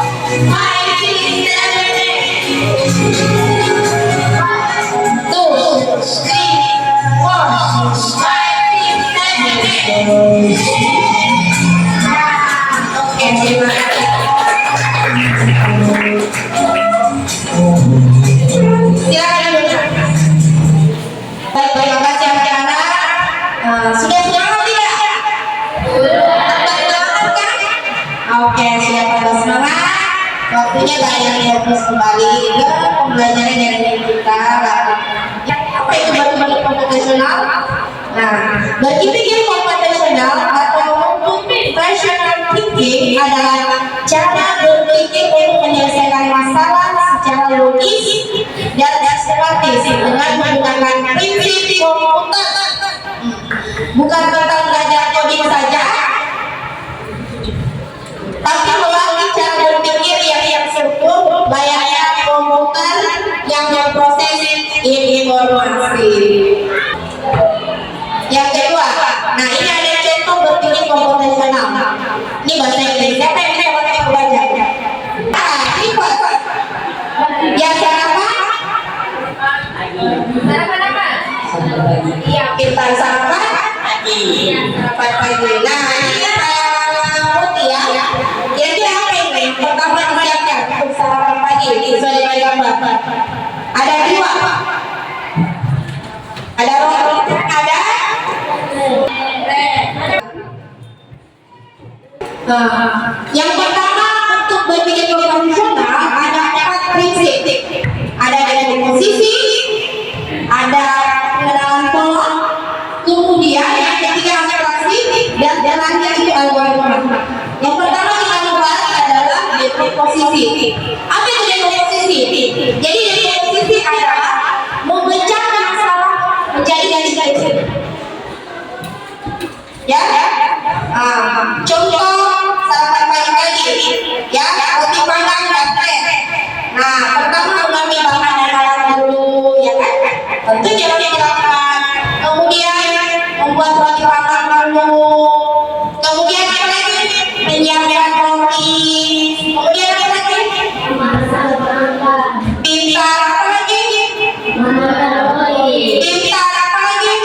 5, 6, 7, 8. 2, 3, 4, 5, 6, 7, 8. Oke, terima kasih. Silakan duduk. Baik, terima kasih anak-anak. Sudah semangat tidak? Semangat kan? Oke, sudah pada semangat. Waktunya kalian fokus kembali ke pembelajaran yang ingin kita lakukan. Apa itu berpikir komputasional? Nah, berpikir komputasional atau computational thinking adalah cara berpikir untuk menyelesaikan masalah secara logis dan sistematis dengan menggunakan prinsip komputer. Bukan tentang belajar coding saja, tapi melalui cara berpikir yang struktur layaknya komputer yang memproses informasi. Yang kedua, nah ini ada contoh berpikir komputasional. Ini bahasa Inggris. Siapa yang bisa baca? Ini Pak. Yang sarapan? Sarapan apa? Iya, kita sarapan. Sarapan pagi. Nah, ini putih ya. Kira-kira apa ini? Pertama disiapkan untuk sarapan pagi. Ini sudah di gambar. Ada dua. Ada roti, ada. Yang pertama untuk berpikir konvensional ada 4 prinsip. Ada komposisi, ada pengenalan pola, kemudian yang ketiga abstraksi, dan jalannya itu algoritma. Yang pertama kita membahas adalah dekomposisi. Apa itu dekomposisi? Jadi dekomposisi adalah memecah masalah menjadi garis-garis. Ya, contoh sarapan pagi-pagi, ya, roti panggang dan teh. Nah, pertama mengambil bahan dan alat dulu, ya kan? Tentu jangan dikerahkan. Kemudian membuat roti panggang dulu. Kemudian apa lagi? Menyiapkan roti. Kemudian apa lagi? Pintar apa lagi? Pintar apa lagi?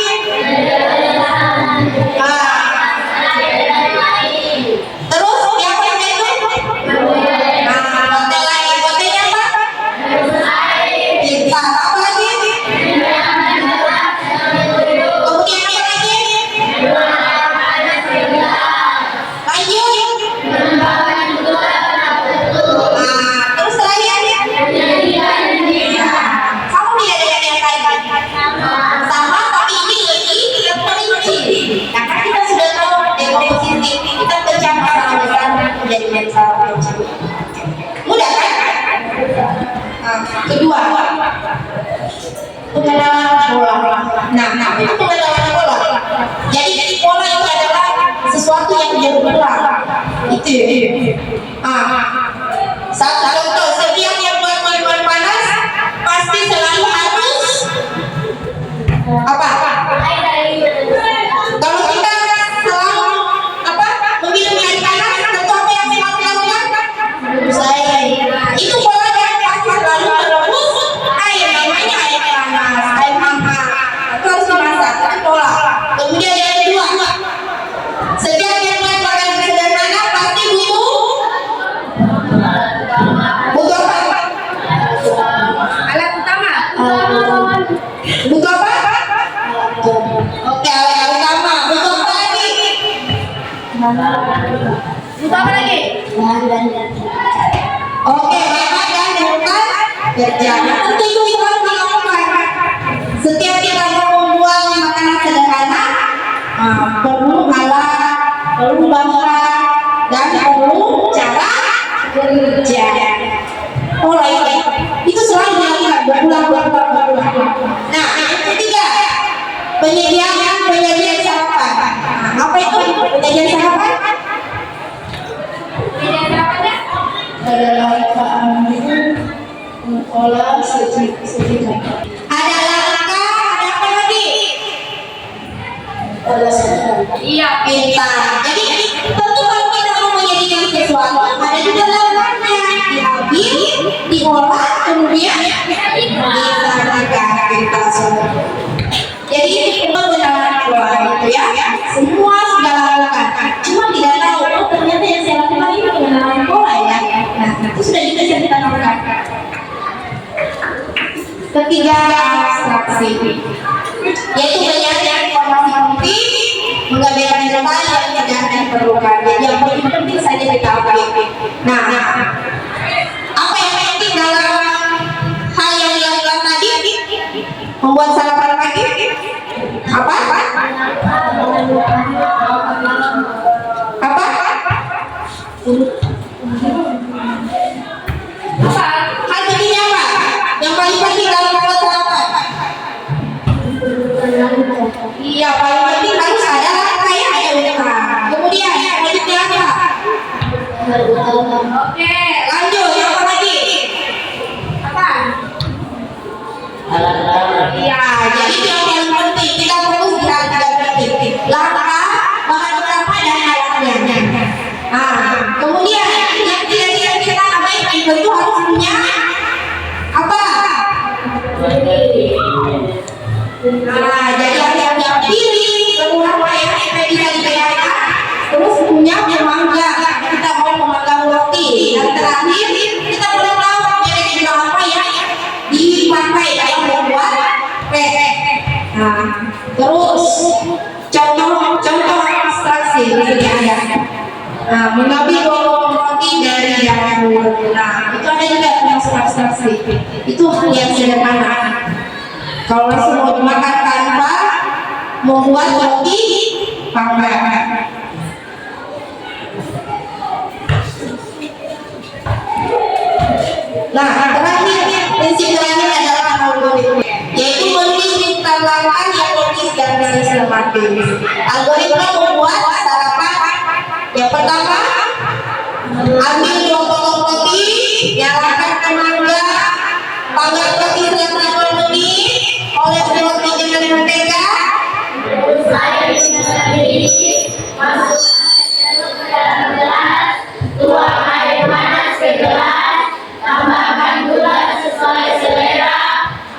Terus yang lainnya itu? Hotel lagi, hotelnya apa? Pintar apa lagi? Kemudian apa lagi? Lanjut. Terus lagi? Kamu lihat dengan yang lain sama, tapi ini lagi yang paling kecil. Nah, kan kita sudah tahu dekomposisi, kita pecah masalah besar menjadi masalah kecil. Mudah kan? Kedua, pengenalan pola. Nah, itu pengenalan pola. Jadi pola itu adalah sesuatu yang berulang. Itu. Satu contoh, setiap yang buat minuman panas pasti selalu harus apa? Kalau kita selalu meminum air panas, tentu apa yang selalu dilakukan? Saya itu polanya pasti selalu merebus air, namanya air panas, air hangat. Itu harus dimasak, itu pola. Kemudian yang kedua, setiap yang buat makanan sederhana pasti butuh apa? Alat utama. Butuh apa? Oke, alat utama. Butuh apa lagi? Butuh apa lagi? Oke, bapak dan bukan kerja. Tentu itu harus dilakukan. Setiap kita mau membuat makanan sederhana, perlu alat, perlu bahan, dan perlu cara kerja. Pola itu selalu dilakukan berulang. Nah, yang ketiga, penyajian sarapan. Apa itu penyajian sarapan? Penyajian sarapannya? adalah olah sejikan. Ada langkah, ada apa lagi? Olah sejikan. Iya. Pintar. Jadi tentu kalau kita mau menyajikan sesuatu, ada juga langkahnya. Diambil, diolah, kemudian disajikan. Pintar semua. Jadi ini pengenalan pola itu ya. Semua sudah lakukan. Cuma tidak tahu, oh ternyata yang saya lakukan ini pengenalan pola ya. Nah, itu sudah bisa kita lakukan. Ketiga, abstraksi, yaitu menyajikan informasi penting, mengabaikan detail yang tidak diperlukan. Jadi yang paling penting saja kita ambil. Nah, apa yang penting dalam hal yang dilakukan tadi? Membuat sarapan Nah, jadi yang pilih beberapa ya supaya bisa dibedakan. Terus punya pemanggang, kita mau memanggang roti. Dan terakhir kita boleh tahu merek juga apa ya dipakai dalam membuat kue. Nah, terus contoh abstraksi di sini ada. Nah, mengambil roti dari jamur. Nah, itu ada juga termasuk abstraksi. Itu hal yang sederhana. Kalau langsung mau dimakan tanpa membuat roti panggang. Nah, terakhir prinsip terakhir adalah algoritma, yaitu menulis langkah yang logis dan sistematis. Algoritma membuat sarapan. Yang pertama, ambil 2 potong roti, nyalakan tenaga, panggang roti selama 5 menit, oles roti dengan mentega. Masuk ke dalam gelas, tuang air panas ke gelas, tambahkan gula sesuai selera,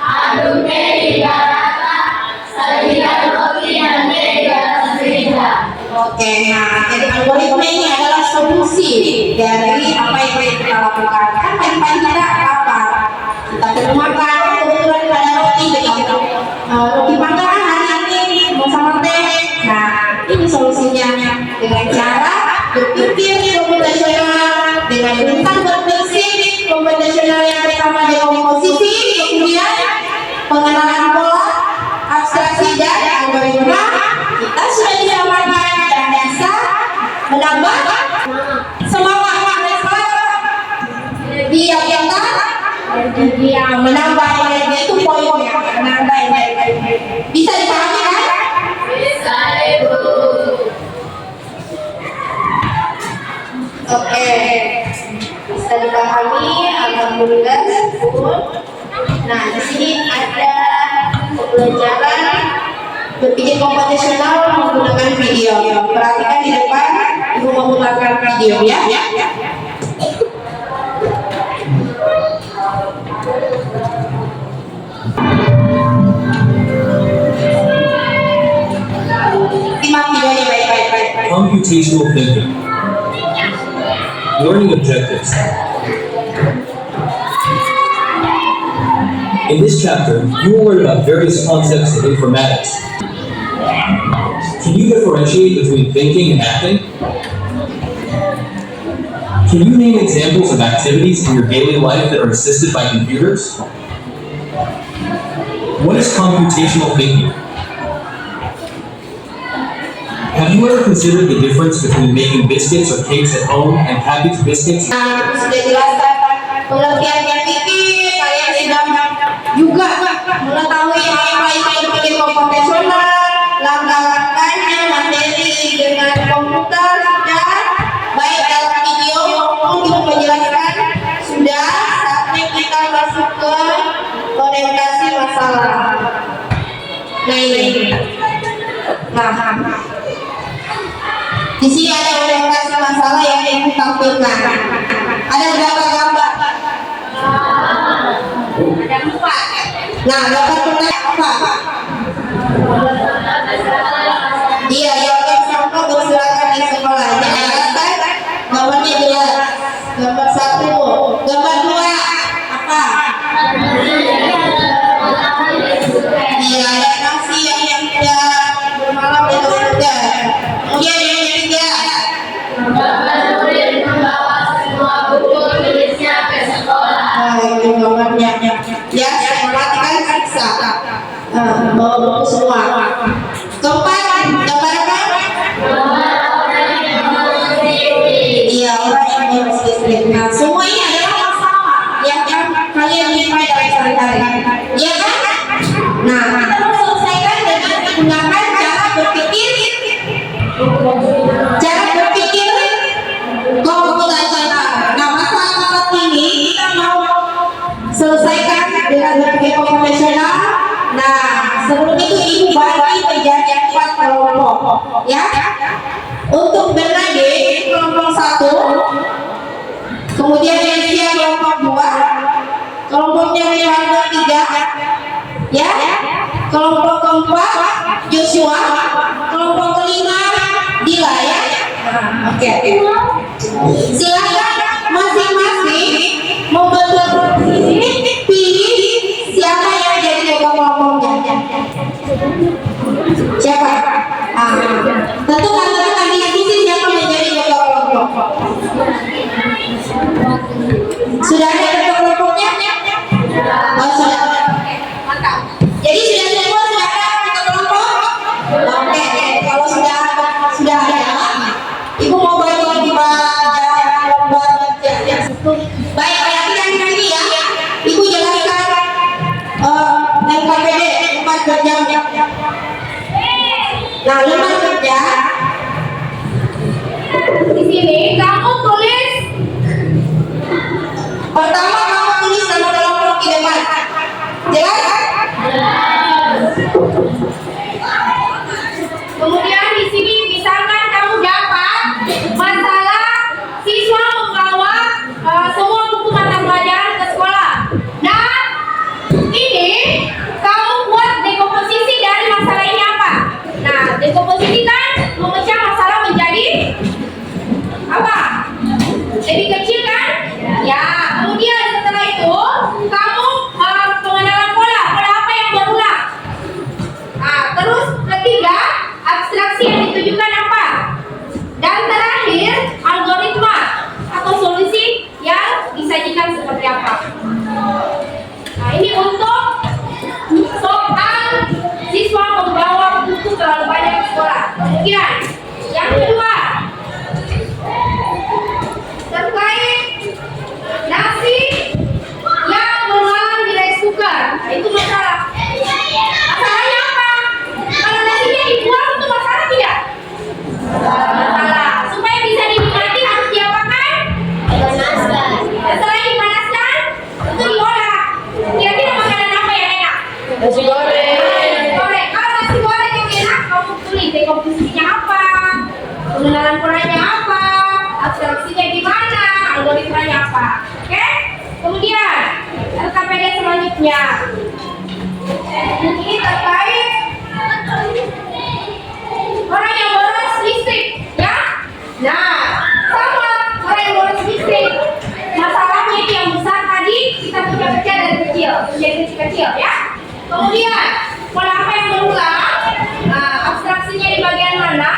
aduknya hingga rata, sajikan roti dan mentega sehingga. Oke, nah jadi algoritma ini adalah solusi dari apa yang kita lakukan. Kan pagi-pagi kita apa? Kita perlu makan, kebetulan ada roti begitu. Roti panggang hari ini mau sama teh. Nah, ini solusinya dengan cara berpikir komputasional, dengan bintang berprinsip komputasional yang pertama di komposisi, kemudian pengenalan pola, abstraksi dan algoritma. Kita sudah bisa makan dan bisa menambah semangat dia menambah energi itu poinnya, menambah energi. Bisa dipahami kan? Bisa, Ibu. Oke, bisa dipahami. Alhamdulillah. Nah, di sini ada pembelajaran berpikir komputasional menggunakan video. Perhatikan di depan, Ibu memutarkan video ya. Simak videonya baik-baik. Computational thinking. Learning objectives. In this chapter, you will learn about various concepts of informatics. Can you differentiate between thinking and acting? Can you name examples of activities in your daily life that are assisted by computers? What is computational thinking? Have you ever considered the difference between making biscuits or cakes at home and packaged biscuits? Nah, sudah jelaskan pengertian berpikir, kalian sudah juga mengetahui apa itu berpikir komputasional, langkah-langkahnya, materi dengan komputer sudah baik dalam video maupun Ibu menjelaskan sudah. Saatnya kita masuk ke orientasi masalah. Nah ini, di sini ada orientasi masalah yang Ibu tampilkan. Ada berapa gambar? Ada 4. Nah, gambar pertama apa? Iya, jawaban sampel bersilakan di sekolah. Jelaskan gambarnya jelas. Gambar 1, gambar 2 apa? Iya, ada nasi yang sudah bermalam di surga. Kemudian yang ketiga, Bapak murid membawa semua buku tulisnya ke sekolah. itu gambarnya. Ya, saya perhatikan bisa. Bawa buku semua. Keempat, gambar apa? Orang yang mengurus listrik. Iya, orang yang mengurus listrik. Nah, semua ini adalah masalah yang kalian jumpai dalam sehari-hari. Iya kan? Nah, kita mau selesaikan dengan menggunakan cara berpikir komputasional. Nah, masalah ini kita mau selesaikan dengan berpikir komputasional. Nah, sebelum itu Ibu bagi menjadi 4 kelompok, ya. Untuk Bernade kelompok 1, kemudian Nesia kelompok 2, kelompoknya Rivaldo 3, ya. Kelompok keempat Joshua, kelompok kelima Dila, ya. Oke. Silakan masing-masing membentuk pilih siapa yang jadi jaga kelompoknya. Siapa? Tentu kalian diskusi siapa yang jadi jaga kelompok. Sudah ada jaga kelompoknya? Oh, sudah. Mantap. Jadi sudah semua sudah ada jaga kelompok? Oke, kalau sudah ada, Ibu mau bagi pada lembar baca. Baik, nanti ya. Ibu jelaskan LKPD 4 kerja. Nah, lembar kerja Di sini kamu tulis pertama kamu tulis nama kelompok di depan. Jelas? Kemudian di sini misalkan kamu dapat masalah siswa membawa semua buku mata pelajaran ke sekolah. Nah, ini kamu buat dekomposisi dari masalah ini apa? Nah, dekomposisi kan memecah masalah menjadi apa? Lebih kecil kan? Ya, kemudian setelah itu kamu pengenalan pola apa yang berulang. Nah, terus ketiga, abstraksi yang ditujukan apa? Dan terakhir, algoritma atau solusi yang disajikan seperti apa? Nah, ini untuk soal siswa membawa buku terlalu banyak ke sekolah. Kemudian, yang kedua, terkait nasi yang bermalam di rice cooker. Nah, itu masalah. Masalahnya apa? Kalau nasinya dibuang itu masalah tidak? Masalah. Supaya bisa dinikmati harus diapakan? Dipanaskan. Setelah dipanaskan, itu diolah. Kira-kira makanan apa yang enak? Nasi goreng. Nasi goreng. Kalau nasi goreng yang enak, kamu tulis dekomposisinya apa? Pengenalan polanya apa? Abstraksinya gimana? Algoritmanya apa? Oke? Kemudian LKPD selanjutnya. Ini terkait orang yang boros listrik, ya? Nah, sama orang yang boros listrik. Masalahnya itu yang besar tadi kita pecah-pecah dari kecil menjadi kecil-kecil, ya. Kemudian pola apa yang berulang? Nah, abstraksinya di bagian mana?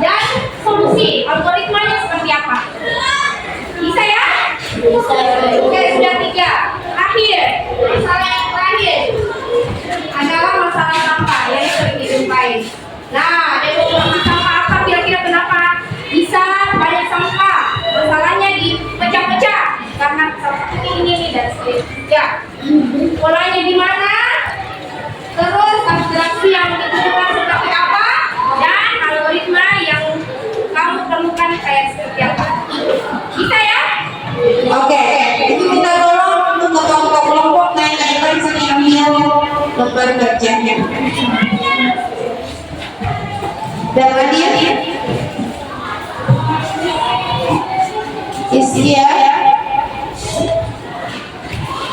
Dan solusi algoritmanya seperti apa? Bisa ya? Bisa. Oke, sudah 3. Akhir, masalah yang terakhir adalah masalah sampah yang sering dijumpai. Nah, dekomposisi sampah apa kira-kira kenapa bisa banyak sampah? Masalahnya dipecah-pecah karena sampah ini dan seterusnya. Polanya gimana? Terus abstraksi yang ditentukan seperti apa? Dan algoritma yang kamu perlukan kayak seperti apa? Bisa ya? Oke, itu kita tolong untuk kelompok kelompok naik ke depan sambil ambil lembar kerjanya. Dan hadir Isya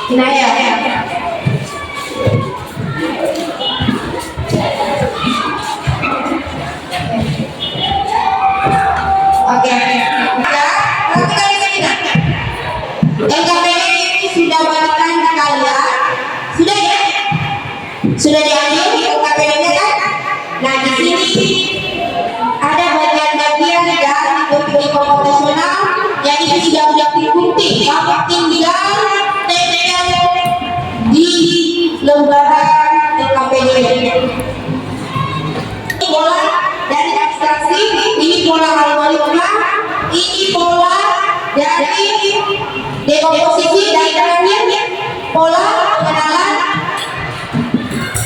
Inaya. Oke. LKPD ini sudah balikan ke kalian. Sudah ya? Sudah diambil LKPD-nya kan? Nah, di sini ada bagian-bagian dari dokumen komputasional yang itu sudah dikunting. Kamu tinggal tempel di lembaran LKPD. Ini pola dari abstraksi, ini pola algoritma, ini pola dari dekomposisi, dan terakhir pola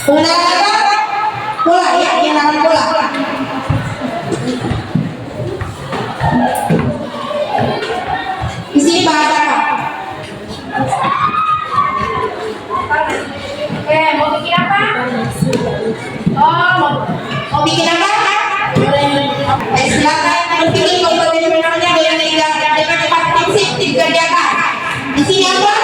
pengenalan apa? Pola, ya, pengenalan pola. Di sini bahasa apa? Oke, mau bikin apa? Mau bikin apa? Silakan berpikir komputasionalnya dengan 4 prinsip dikerjakan. Di sini apa?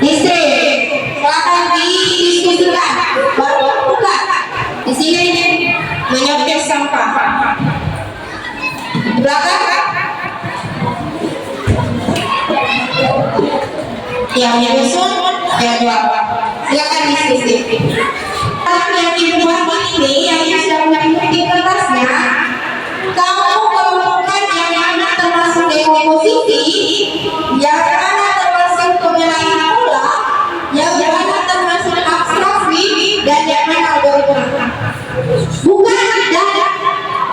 Istri, silakan didiskusikan. Bapak buka. Di sini menyortir sampah. Di belakang. Yang menyusun yang dua. Silakan diskusi. Yang dibuat ini yang sudah mengikuti kertasnya, kamu kelompokkan yang mana termasuk dekomposisi, yang mana termasuk penyerahan pola, yang mana termasuk abstraksi, dan yang mana algoritma. Bukan dan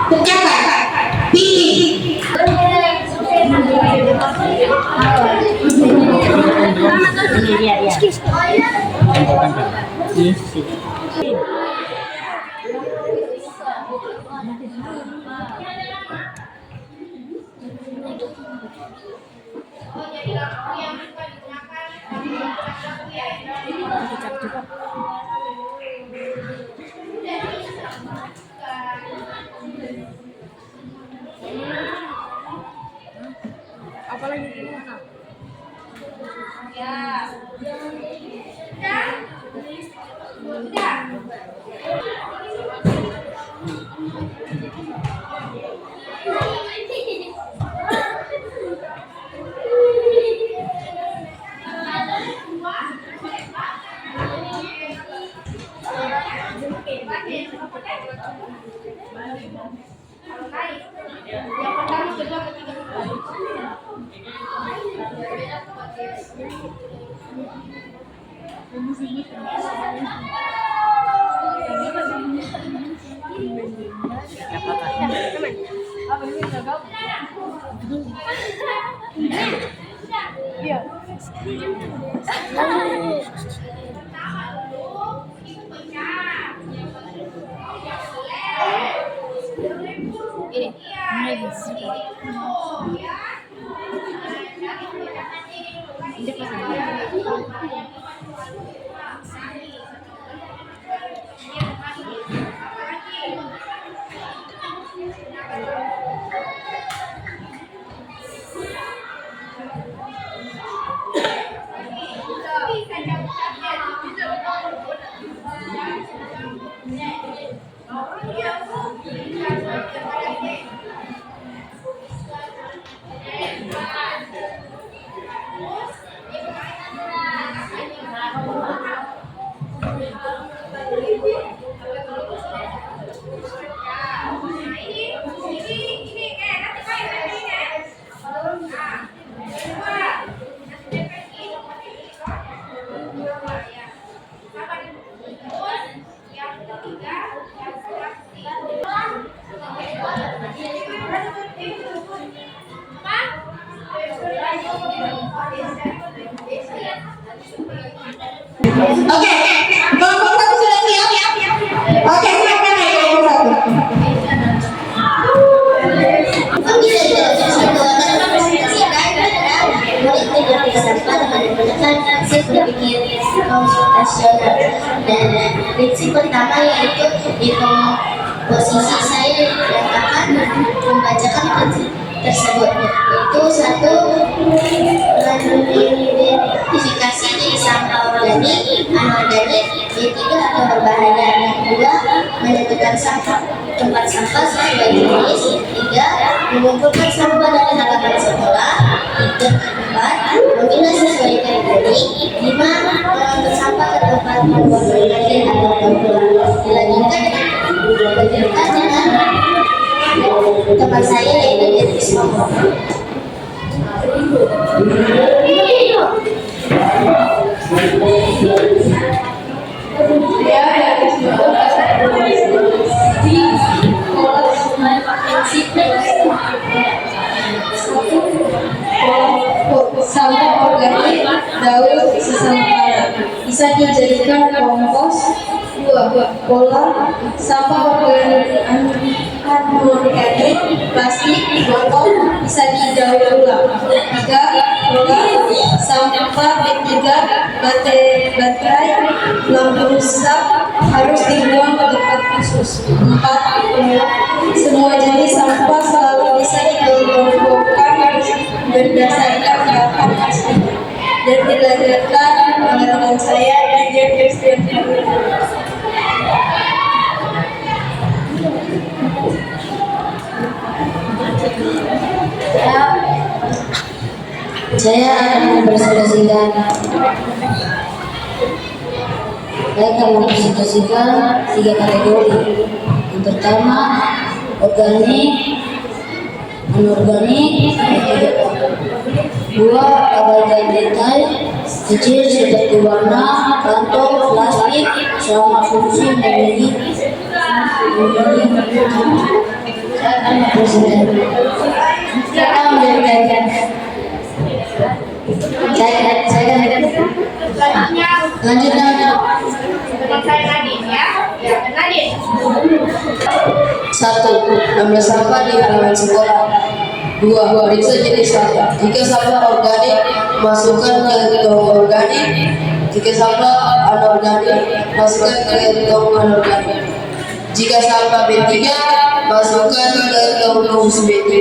kerjakan. Pilih. Oke, kelompok satu sudah siap? Oke, silakan naik kelompok berpikir konsultasional, dan prinsip pertama yaitu di posisi saya yang akan membacakan prinsip tersebut, yaitu satu, mengidentifikasi jenis sampah organik, anorganik, B3 atau berbahaya. Yang kedua, menentukan tempat sampah sesuai jenis. Tiga, mengumpulkan sampah dari halaman sekolah. Keempat, memilah sesuai kategori. Lima, mengangkut sampah ke tempat pembuangan akhir atau pembuangan. Dilanjutkan dengan tempat saya yaitu di Rismoko. Sampah organik daur sesampainya bisa dijadikan kompos. Dua, pola sampah organik anorganik, plastik, botol bisa didaur ulang. Tiga, pola sampah B3, baterai, lampu rusak harus dibuang ke tempat khusus. Empat, semua jenis sampah selalu bisa dikelompokkan berdasarkan bahan asli. Dan Saya akan mempresentasikan tiga kategori. Yang pertama, organik, anorganik, dua, abaikan detail kecil seperti warna, kantong, plastik, sama fungsi memiliki. Saya akan mempresentasikan. Satu, ambil sampah di halaman sekolah. Dua, periksa jenis sampah. Jika sampah organik, masukkan ke tong organik. Jika sampah anorganik, masukkan ke tong anorganik. Jika sampah B3, masukkan ke tong khusus B3.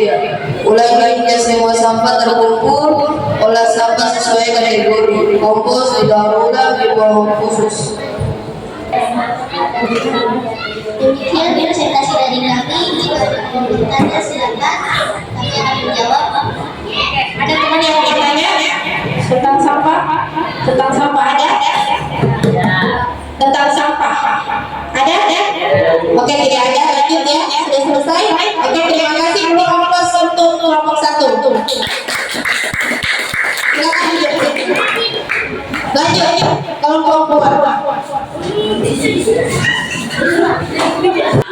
Ulangi hingga semua sampah terkumpul. Olah sampah sesuai kategori. Kompos didaur ulang di ruang khusus. Demikian presentasi dari kami. Jika ada bertanya silakan, kami akan menjawab. Ada teman yang mau bertanya tentang sampah? Tentang sampah ada? Tentang sampah ada? Oke, tidak ada. Lanjut ya. Sudah selesai. Oke, terima kasih Bu Kompos untuk kelompok 1. Silakan lanjut kelompok 2.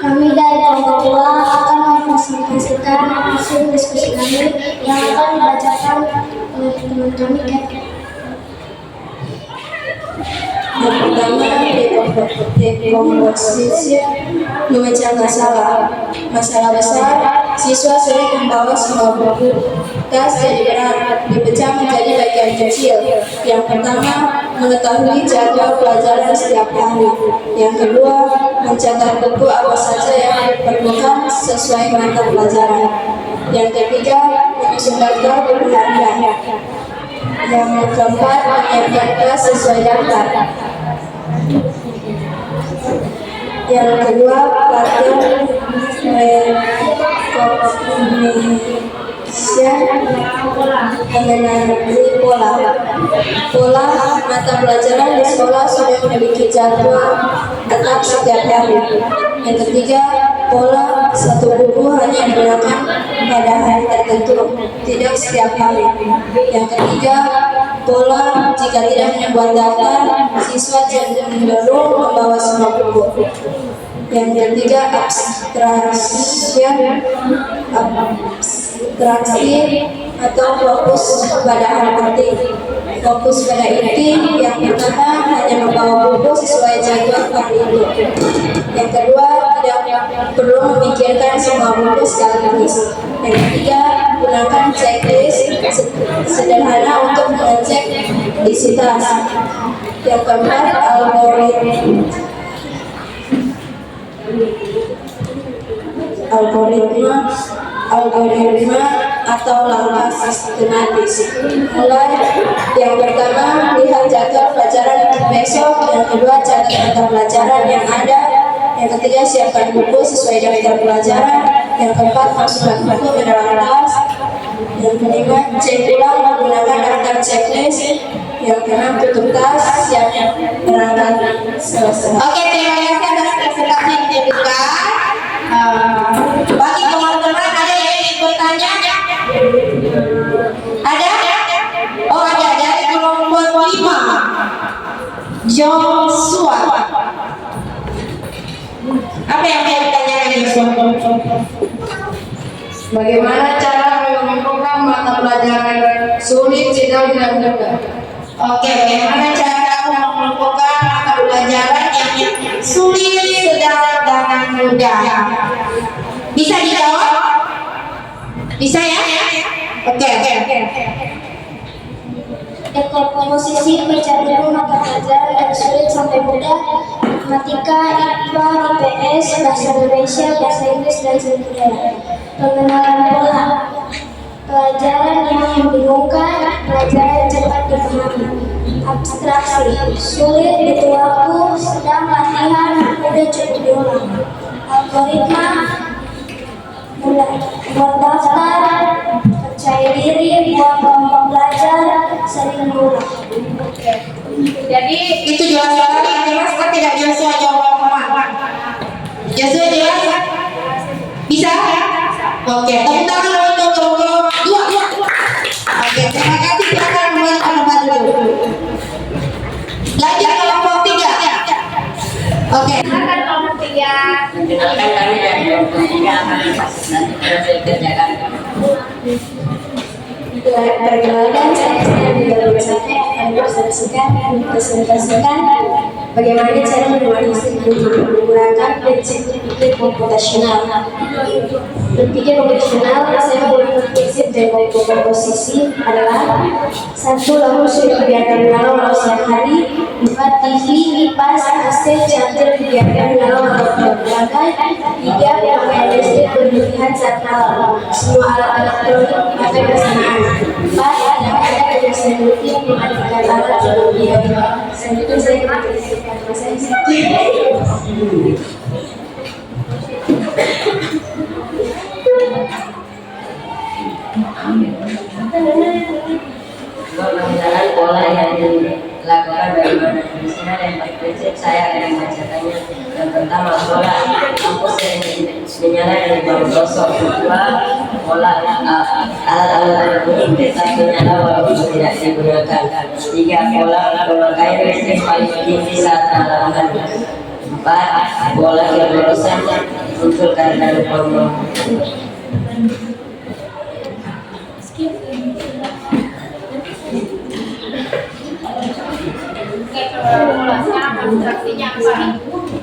Kami dari kelompok 2 akan mempresentasikan hasil diskusi kami yang akan dibacakan oleh teman kami. Yang pertama, dekomposisi memecah masalah besar. Siswa sulit membawa semua buku. Tas jadi berat, dipecah menjadi bagian kecil. Yang pertama, mengetahui jadwal pelajaran setiap hari. Yang kedua, mencatat buku apa saja yang diperlukan sesuai mata pelajaran. Yang ketiga, menyusun daftar buku harian. Yang keempat, menyiapkan kelas sesuai daftar. Yang kedua, latihan rekognisi mengenali pola mata pelajaran di sekolah sudah memiliki jadwal tetap setiap hari. Yang ketiga, pola satu buku hanya digunakan pada hari tertentu, tidak setiap hari. Yang ketiga, pola jika tidak membuat daftar, siswa cenderung membawa semua buku. Yang ketiga, abstraksi atau fokus pada arti. Fokus pada inti. Yang pertama, hanya membawa buku sesuai jadwal hari itu. Yang kedua, tidak perlu memikirkan semua buku sekaligus. Yang ketiga, gunakan checklist sederhana untuk mengecek isi tas. Yang keempat, algoritma atau langkah sistematis. Mulai yang pertama, lihat jadwal pelajaran besok. Yang kedua, catat daftar pelajaran yang ada. Yang ketiga, siapkan buku sesuai daftar pelajaran. Yang keempat, masukkan buku ke dalam tas. Yang kelima, cek ulang menggunakan daftar checklist. Yang keenam, tutup tas, siapkan berangkat selesai. Oke, terima kasih atas presentasi yang diberikan. Bagi teman-teman ada yang ingin bertanya? Ada? Oh, ada dari kelompok 5. Joshua. Apa yang mau ditanyakan Joshua? Bagaimana cara mengumpulkan mata pelajaran sulit, sedang, dan mudah? Oke, bagaimana cara mengumpulkan mata pelajaran yang sulit, sedang, dan mudah? Bisa dijawab? Bisa ya? Oke. Dekomposisi mencakup mata pelajaran dari sulit sampai mudah: matematika, IPA, IPS, bahasa Indonesia, bahasa Inggris, dan sebagainya. Pengenalan pola pelajaran yang membingungkan, pelajaran cepat dipahami. Abstraksi, sulit butuh waktu, sedang latihan, mudah cukup diulang. Algoritma, buat daftar, Jadi Itu jelas sekali. Jelas kan tidak Joshua jawaban. Joshua jelas? Bisa? Oke, tepuk tangan untuk kelompok dua. Oke, terima kasih. Silakan kembali ke tempat dulu. Lanjut kelompok tiga. Oke. silakan kelompok 3. Perkenalkan kami dari kelompok 3 akan nanti berhasil kerjakan. Perkenalkan, saya juga bersama akan presentasikan bagaimana cara menggunakan prinsip berpikir komputasional. Berpikir komputasional, saya menggunakan prinsip dari komposisi adalah 1. Lampu sudah dibiarkan menyala walau siang hari. 2. TV, kipas, AC, charger dibiarkan menyala walau berbagai. 3. Pemakaian listrik berlebihan saat malam. Semua alat elektronik dipakai bersamaan. 4. Tidak ada kejelasan rutin mematikan alat sebelum diaduk. Selanjutnya saya akan menjelaskan Mengenal pola yang dilakukan bagaimana tulisnya dan prinsip saya akan membacakannya. Yang pertama, pola lampu sering menyala dari bawah gosok. 2. Pola alat-alat elektronik tetap menyala walaupun tidak digunakan. 3. Pola pemakaian listrik paling tinggi saat malam hari. 4. Pola keberusan muncul karena lupa memotong.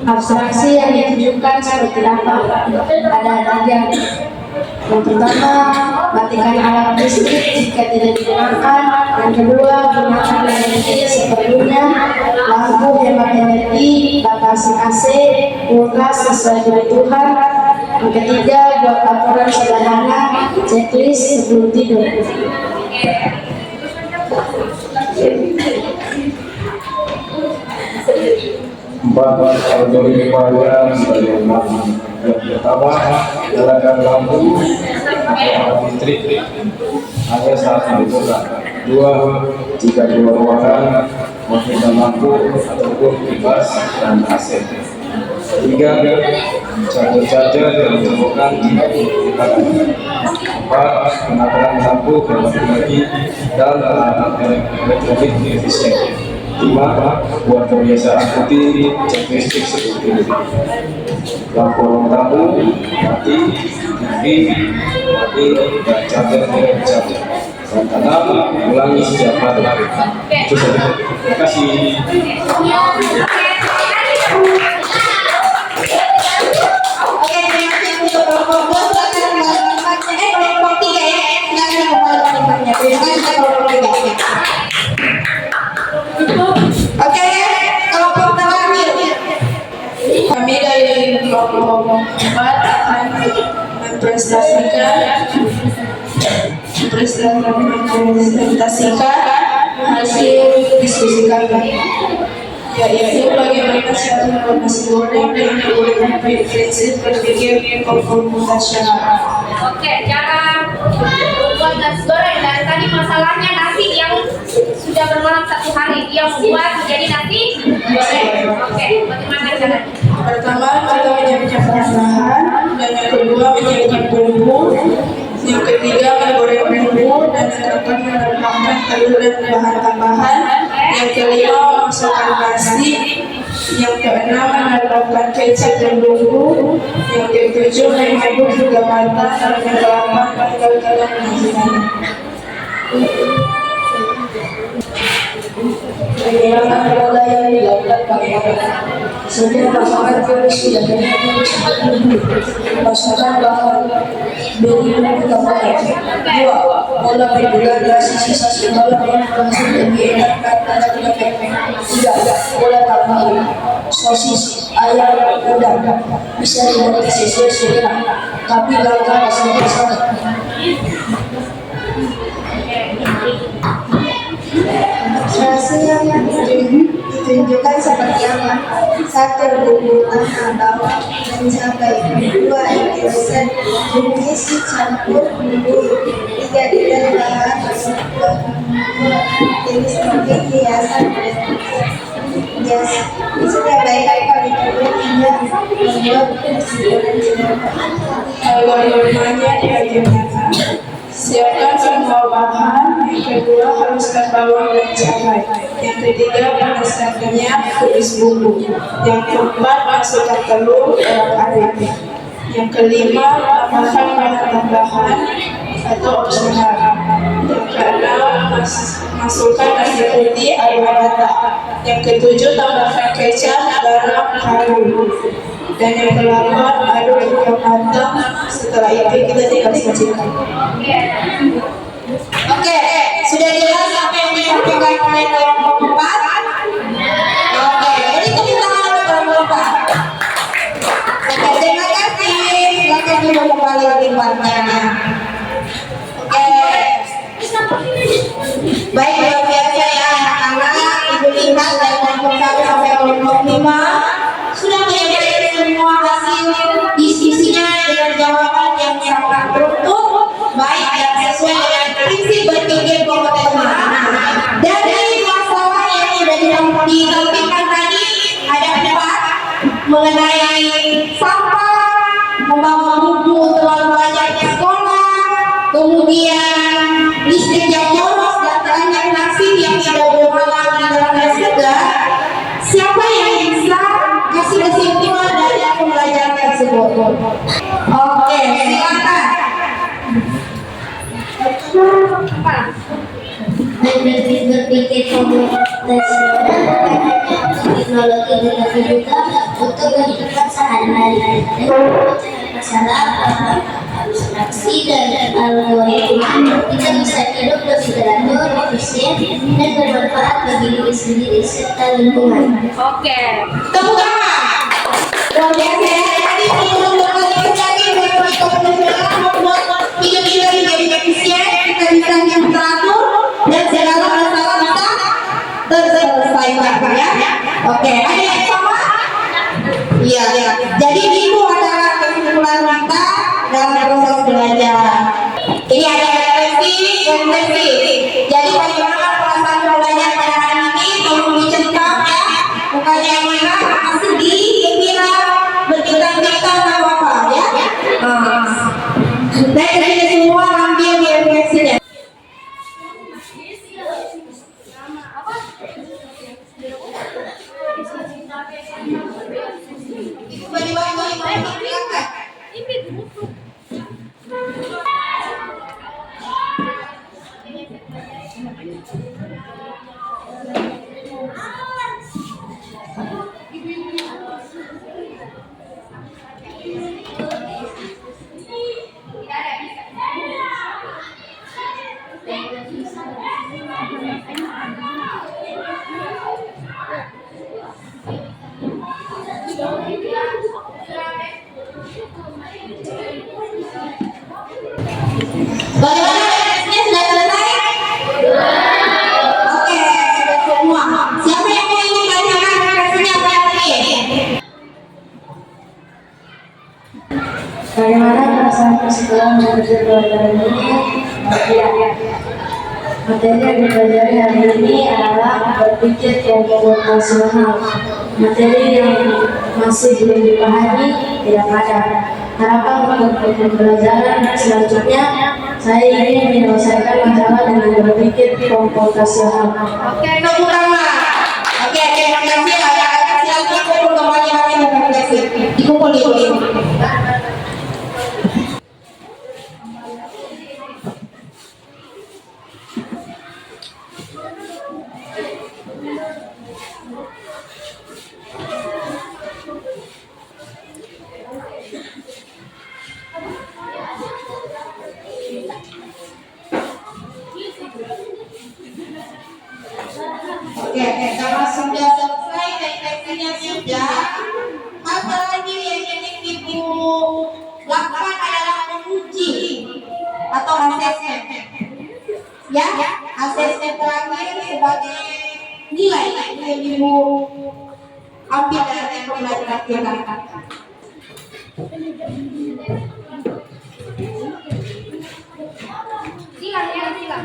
abstraksi yang ditunjukkan seperti apa? Ada 3. Yang pertama, matikan alat listrik jika tidak digunakan. Yang kedua, gunakan energi seperlunya. Lampu hemat energi, batasi AC, kulkas sesuai kebutuhan. Yang ketiga, buat laporan sederhana, checklist sebelum tidur. Empat algoritma sebagaimana. Yang pertama, nyalakan lampu listrik hanya saat melihat. 2. Jika di luar ruangan, matikan lampu ataupun kipas dan AC. 3. Charger yang ditemukan jika digunakan. 4. Gunakan lampu hemat energi dan elektronik efisien. 5. Buat kebiasaan rutin cek listrik sebelum tidur. Lampu ruang tamu mati, TV mati, dan charger tidak charger. Dan 6. Ulangi setiap hari. Itu saja. Terima kasih. Oke, terima kasih untuk kelompok 2. Silakan kembali ke tempatnya. Kelompok 3 ya. Silakan kembali ke tempatnya. Terima kasih kelompok 3. Oke, kelompok terakhir. Kami dari kelompok 4 akan mempresentasikan hasil diskusi kami, yaitu bagaimana cara membuat nasi goreng dan menggunakan prinsip berpikir komputasional. Oke, cara membuat nasi goreng, dan tadi masalahnya nasi yang sudah bermalam 1 hari dia membuat menjadi nasi goreng. Oke, bagaimana caranya? Pertama, kita menyiapkan bahan, dan yang kedua menyiapkan bumbu, yang ketiga menggoreng bumbu, dan yang keempat menambahkan telur dan bahan tambahan, yang kelima memasukkan nasi, yang keenam menambahkan kecap dan bumbu, yang ketujuh mengaduk hingga matang, dan yang ke-8 meninggalkan menyajikannya. Penyelamatan pola yang dilakukan bagaimana? Sudah masukkan virus sudah masukkan bahan beli utama. 2. Pola penjualan nasi sisa semalam yang langsung diedarkan pada pepek. 3. Pola tambahan sosis, ayam, udang bisa dibuat sesuai selera, tapi langkah sangat-sangat. Hasil yang ditunjukkan seperti apa? 1. Bumbu utama bawang dan cabai. 2. Irisan jenis campur bumbu. 3. Detail bahan. 4. Jenis topping hiasan. sudah baik kali kedua tiga membuat kesediaan Kalau limanya diajarkan, siapkan semua bahan. Yang kedua, haluskan bawang dan cabai. Yang ketiga, panaskannya tumis bumbu. Yang keempat, masukkan telur dalam air. Yang kelima, tambahkan bahan tambahan atau opsional. Yang keenam, masukkan nasi putih air mata. Yang ketujuh, tambahkan kecap, garam, harum. Dan yang ke-8, aduk hingga matang. Setelah itu kita tinggal sajikan. Oke, sudah jelas apa yang disampaikan oleh kelompok 4? Oke, jadi tepuk tangan untuk kelompok 4. Oke, terima kasih. Silakan dulu kembali ke tempatnya. Oke. Baik, luar biasa ya anak-anak, ibu lihat dari kelompok 1 sampai kelompok 5 sudah menyampaikan semua hasil diskusinya dengan jawaban yang sangat beruntun, baik dan sesuai dengan prinsip berpikir kompeten. Dari masalah yang sudah ditampilkan tadi ada 4 mengenai sampah, membawa buku terlalu banyak ke sekolah, kemudian listrik yang boros dan banyak nasib yang sudah bermalam di dalam surga. Siapa yang bisa kasih kesimpulan dari pembelajaran tersebut? Oke, silakan. Berpikir komputasional bukan hanya untuk teknologi tetapi juga untuk kehidupan sehari-hari dan masalah abstraksi dan algoritma. Kita bisa hidup lebih teratur, efisien dan bermanfaat bagi diri sendiri serta lingkungan. Oke. Tepuk tangan. Luar biasa ya. Tadi sebelum berkali tadi berpikir komputasional membuat hidup kita menjadi efisien, kita bisa hidup teratur dan segala masalah bisa terselesaikan ya. Oke, ada yang sama? Iya. Jadi itu adalah kesimpulan kita dalam proses belajar. Ini ada refleksi. Jadi bagaimana perasaan belajar pada hari ini? Tolong diceritakan ya. Bukannya yang mana? Sedih, gembira, berbincang-bincang apa ya? Baik, dari semua ambil di refleksinya. Bagaimana refleksinya sudah selesai? Oke, sudah semua. Siapa yang mau ingin bacakan refleksinya berarti? Bagaimana perasaan setelah belajar pelajaran ini? Materi yang dipelajari hari ini adalah berpikir komputasional. Materi yang masih belum dipahami tidak ada. Harapan untuk pembelajaran selanjutnya, saya ingin menyelesaikan masalah dengan berpikir komputasional. Oke, tepuk tangan. Oke, terima kasih. Ada silakan kumpul kembali hasil refleksi. Dikumpul. Oke, kalau sudah selesai refleksinya sudah, apa lagi yang ingin ibu lakukan adalah menguji atau asesmen. Ya, asesmen terakhir sebagai nilai yang ibu ambil dari pembelajaran kita. Silakan.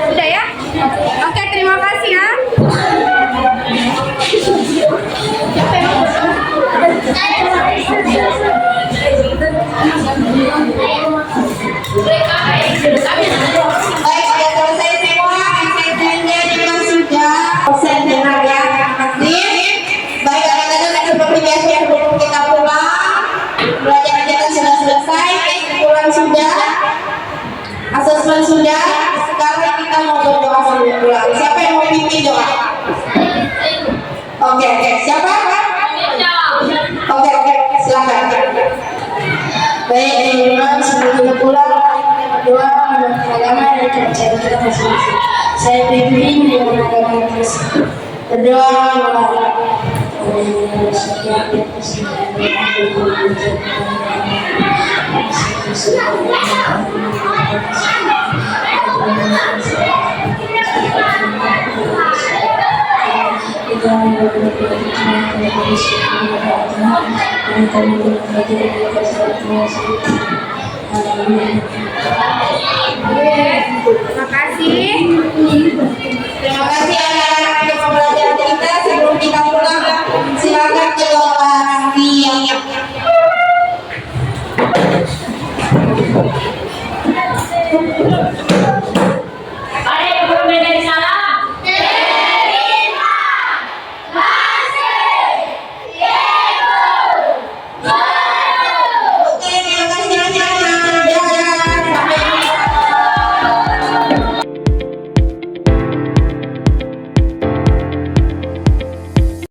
Udah ya? Oke, terima kasih ya. Baik, sudah selesai semua. Assignment-nya juga sudah selesai benar ya. Terima kasih. Baik, anak-anak, seperti biasa sebelum kita pulang, pelajaran kita sudah selesai, kesimpulan sudah, asesmen sudah. Sekarang kita mau berdoa sebelum pulang. Siapa yang mau pimpin doa? Oke, siapa? Oke, silakan. Baik, teman-teman, sebelum kita pulang, kita berdoa menurut agama dan kepercayaan kita masing-masing. Saya pimpin dengan agama Kristen. Berdoa Terima kasih. Terima kasih anak-anak untuk pembelajaran kita. Sebelum kita pulang,